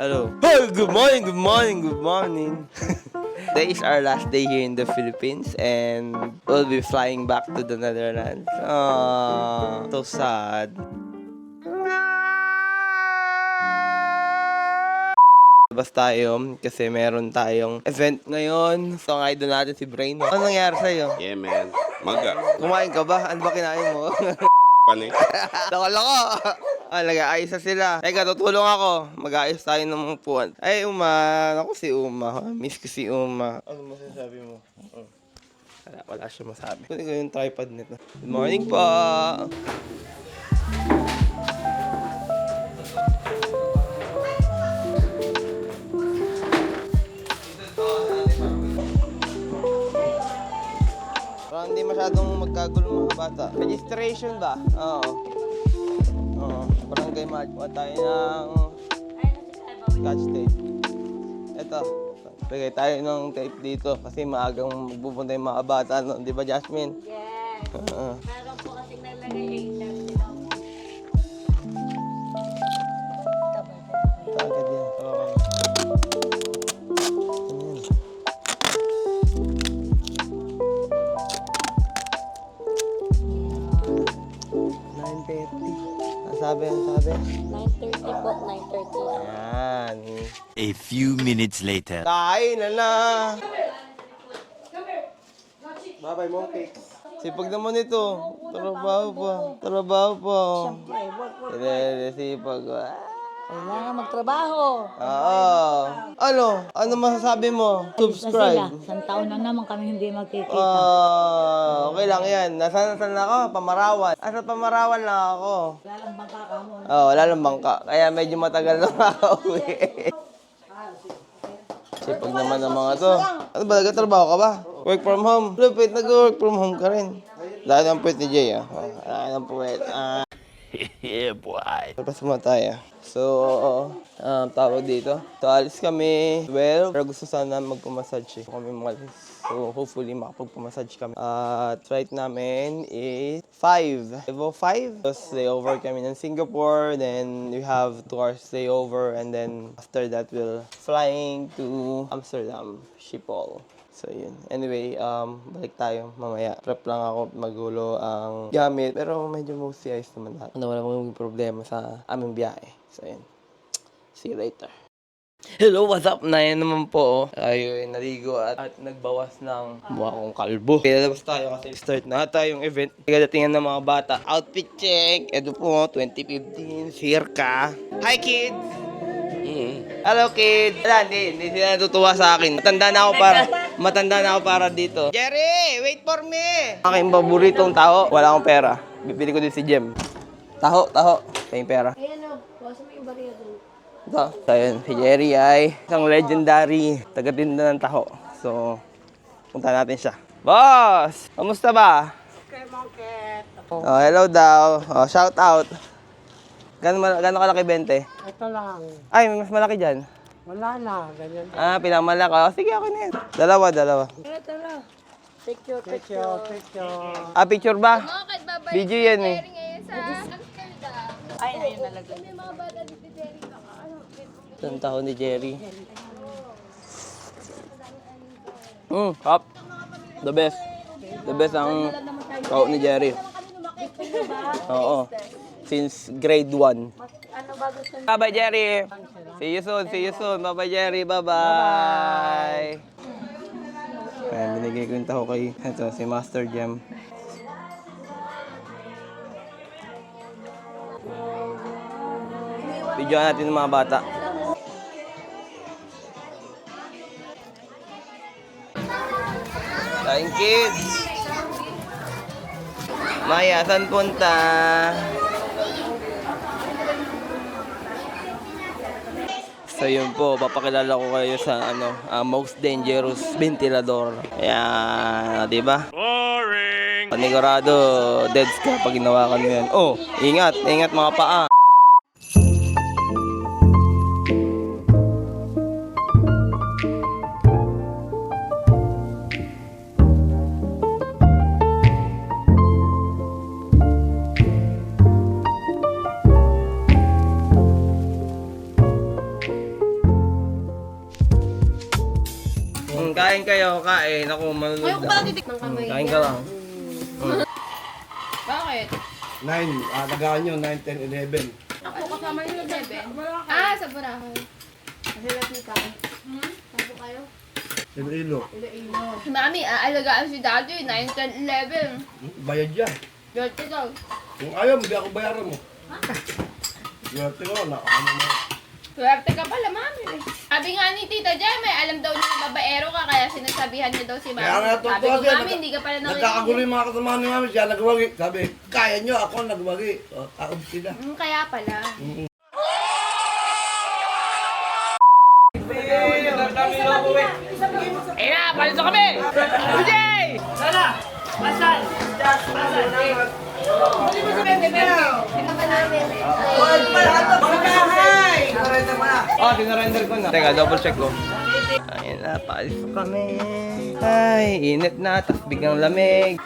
Hello. Hey, good morning, good morning, good morning. Today is our last day here in the Philippines and we'll be flying back to the Netherlands. So sad. Labas tayo kasi meron tayong event ngayon. So, ang idol natin si Brain. Ano nangyari sa'yo? Yeah, man. Maga. Kumain ka ba? Ano ba kinain mo? Paano eh? Nakaloko! Nag-aayos na sila. Teka, tutulong ako. Mag-aayos tayo ng upuan. Ay, Uma. Ako si Uma. Miss ko si Uma. Ano masasabi mo? Wala siya masabi. Kunin ko yung tripod nito. Good morning po! Parang hindi masyadong magkagulo mga bata. Registration ba? Oo. Barangay Magwa tayo ng Scotch tape. Ito. Lagay tayo ng tape dito kasi maagang magpupunta yung mga bata. No? Di ba, Jasmine? Yes. Meron po kasing naglagay 8 Agad yan. Okay. Ang sabi? 9:30 po, 9:30. Ayan. A few minutes later. Kain na! Bye-bye, Monkey. Sipag naman ito. Trabaho pa. Siyempre, sipag. Kailangan magtrabaho. Oo. Ano masasabi mo? Subscribe. Isang taon na naman kami hindi magkikita. Okay lang yan. Nasaan ako? Pamarawan. Asa Pamarawan lang ako. Wala lang bangka ka mo. Wala lang bangka. Kaya medyo matagal lang ako eh. Sipag naman ng mga to. Ano ba? Nagtatrabaho ka ba? Work from home? Lupit, nag-work from home ka rin. Dahil ang puwet ni Jay, Dahil ang puwet. Yeah, boy. Tapos mo tayo. So, tawag dito. So, alis kami 12. Pero gusto sana magpumassage kami malis. So, hopefully makapagpumassage kami. Flight namin is 5. Level 5. So, layover kami ng Singapore. Then, we have 2 hours layover. And then, after that, we'll flying to Amsterdam, Schiphol. So, yun. Anyway, balik tayo mamaya. Prep lang ako magulo ang gamit. Pero medyo mostly ayos naman lahat. Wala mong problema sa aming biyahe. So, yun. See you later. Hello, what's up? Nayan naman po. Ayun, naligo at nagbawas ng mukha kong kalbo. Pinalabas tayo kasi start na tayong event. Kadatingan ng mga bata. Outfit check. Ito po, 2015. Circa. Hi, kids! Hello, kids! Wala, hindi sila natutuwa sa akin. Matanda na ako para dito. Jerry, wait for me! Aking paboritong taho, wala akong pera. Bibili ko din si Jem. Taho. Kaya yung pera. Ayan o, basa mo yung bariya doon. Ito. So, yun. Si Jerry ay isang legendary taga-tinda ng taho. So, punta natin siya. Boss! Kamusta ba? Okay, Monkey. Hello daw. Shout out. Gano'n kalaki 20? Ito lang. Ay, mas malaki dyan. Wala na. Ganyan. Pinakamalaki. Sige, ako na yan. Dalawa. Tara. Picture. Picture ba? Video yan eh. Ay, ayun nalagay. Isang taho ni Jerry. Hop. The best. The best ang taho ni Jerry. Oo. Since grade 1. Ano ba gusto niyo? Bye-bye, Jerry. See you soon. Bye-bye, Jerry. Bye-bye. Ayan, binigay ko yung taho kay si Master Jem. Videoan natin ng mga bata. Kain, kids! Maya, saan punta? So yun po, papakilala ko kayo sa most dangerous ventilador. Ayan, di ba? Boring! Panigurado, deads ka pag ginawakan mo yan. Oh, ingat mga paa. Kain kayo, kain. Ako manunod Ayoko lang. pala titikman kamay Kain ka lang. Bakit? 9, tagaan nyo, 9, 10, 11. Ako kasama yung 7. Ah, sa Boracay. Kasi nakita ko. Sabo kayo? Iloilo. Si Mami, aalagaan si Daddy. 9, 10, 11. Bayad yan. Yorte daw. Kung ayaw, hindi ako bayaran mo. Swerte ko, ano mo. Swerte ka pala, Mami. Sabi nga ni Tita Jai, may alam daw niya na babaero ka, kaya sinasabihan niya daw si Mami. Kaya nga, Sabi ko, Mami, hindi ka pala nagkakagulo yung mga kasamahan ni Mami, siya nagwagi. Sabi, kaya nyo, ako nagwagi. O, taob sila. Kaya pala. Eh na, palito kami! Jay! Oh, sinurrender ko na. Teka, double check ko. Ayun na, paalis na kami. Ay, init na, tapos biglang lamig.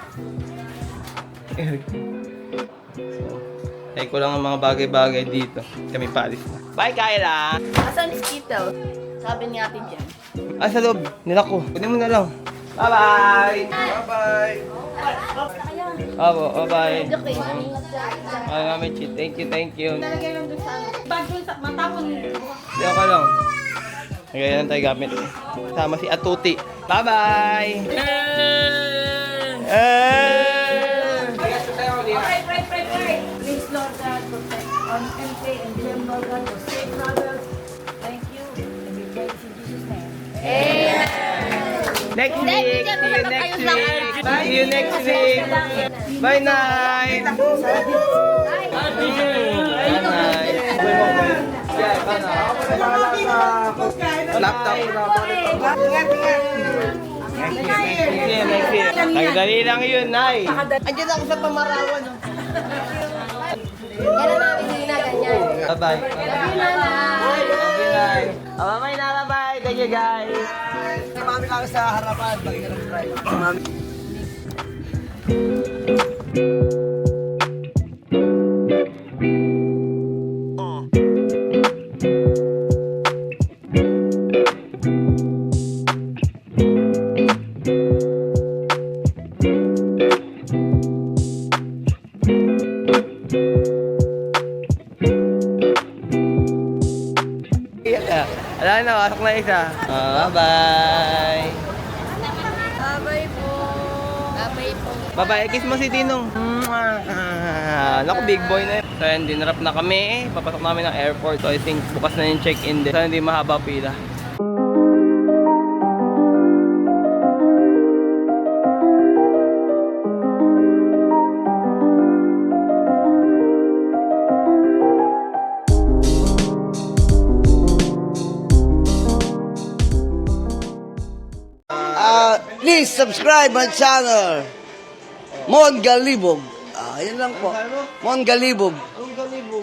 Ay ko lang ang mga bagay-bagay dito. Kami paalis na. Bye, Kyla! Asan si Tito? Sabi ni Ate Jen. Ah, sa loob. Nila ko. Kunin mo na lang. Bye-bye! Bye-bye! Abo, bye-bye. Okay. Ay, Mami Chi. Thank you. Nalagay lang doon sa ano. Bag doon sa matapon. Hindi ako lang. Ngayon lang tayo gamit. Sama si Atuti. Bye-bye! Please, Lord God, protect on MK and Jim, Lord God, for safe travels. Thank you. And we pray in Jesus' name. Next week! See you next week! See you next week! Bye, Nay! Bye, Nay! Laptop. Next year. Nagdali lang yun, Nay. Andiyan ako sa pamarawan. Kaya namin hindi na ganyan. Bye-bye. Bye-bye. Bye-bye na, bye-bye. Thank you, guys. Mami lang sa harapan, lagi ka nag-drive. Mami. Wala na, pasok na isa. Bye-bye. Babay po. Babay po. Bye-bye. Kiss mo si Tinong. Naku, big boy na yun. So, yun, dinrap na kami. Papasok namin ng airport. So, I think bukas na yung check-in din. Sana hindi mahaba pila. Please subscribe my channel. Mon Galibog. Yan lang po. Mon Galibog. Ang galibog.